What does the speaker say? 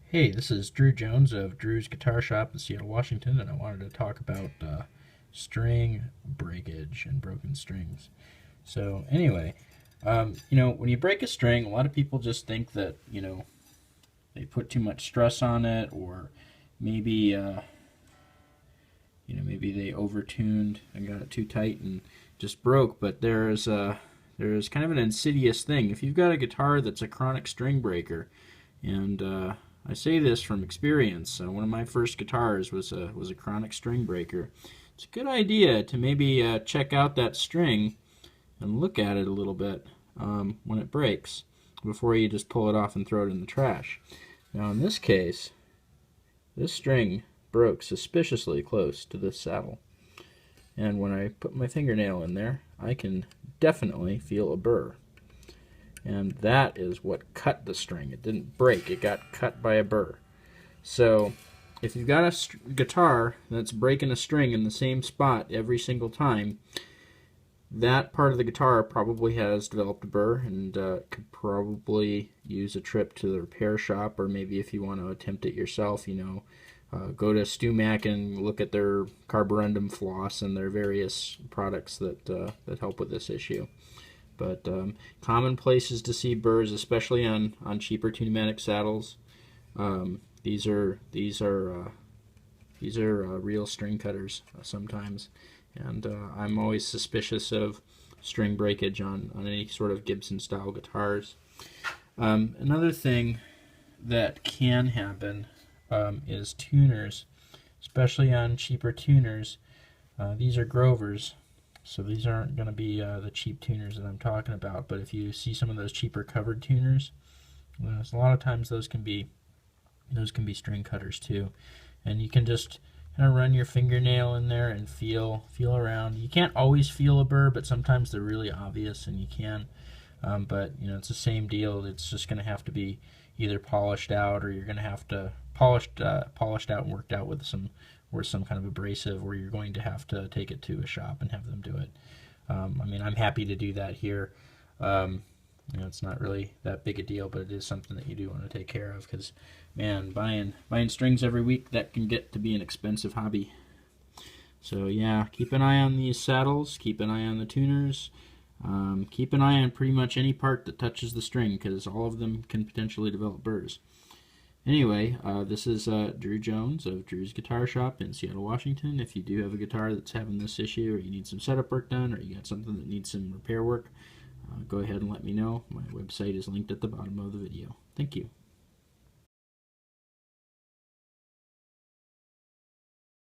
Hey, this is Drew Jones of Drew's Guitar Shop in Seattle, Washington, and I wanted to talk about string breakage and broken strings. So, anyway, when you break a string, a lot of people just think that, they put too much stress on it, or maybe, maybe they overtuned and got it too tight and just broke. But there's kind of an insidious thing. If you've got a guitar that's a chronic string breaker, and I say this from experience. One of my first guitars was a chronic string breaker. It's a good idea to maybe check out that string and look at it a little bit when it breaks before you just pull it off and throw it in the trash. Now in this case, this string broke suspiciously close to this saddle. And when I put my fingernail in there, I can definitely feel a burr. And that is what cut the string. It didn't break, it got cut by a burr. So if you've got a guitar that's breaking a string in the same spot every single time, that part of the guitar probably has developed a burr and could probably use a trip to the repair shop, or maybe if you want to attempt it yourself, go to StewMac and look at their carborundum floss and their various products that help with this issue. But common places to see burrs, especially on cheaper tunematic saddles. These are real string cutters sometimes, and I'm always suspicious of string breakage on any sort of Gibson style guitars. Another thing that can happen is tuners, especially on cheaper tuners. These are Grovers. So these aren't going to be the cheap tuners that I'm talking about, but if you see some of those cheaper covered tuners, a lot of times those can be string cutters too, and you can just kind of run your fingernail in there and feel around. You can't always feel a burr, but sometimes they're really obvious, and you can. But it's the same deal. It's just going to have to be either polished out, or you're going to have to polished out and worked out with some kind of abrasive, or you're going to have to take it to a shop and have them do it. I'm happy to do that here. It's not really that big a deal, but it is something that you do want to take care of, because, man, buying strings every week, that can get to be an expensive hobby. So yeah, keep an eye on these saddles, keep an eye on the tuners, keep an eye on pretty much any part that touches the string, because all of them can potentially develop burrs. Anyway, this is Drew Jones of Drew's Guitar Shop in Seattle, Washington. If you do have a guitar that's having this issue, or you need some setup work done, or you got something that needs some repair work, go ahead and let me know. My website is linked at the bottom of the video. Thank you.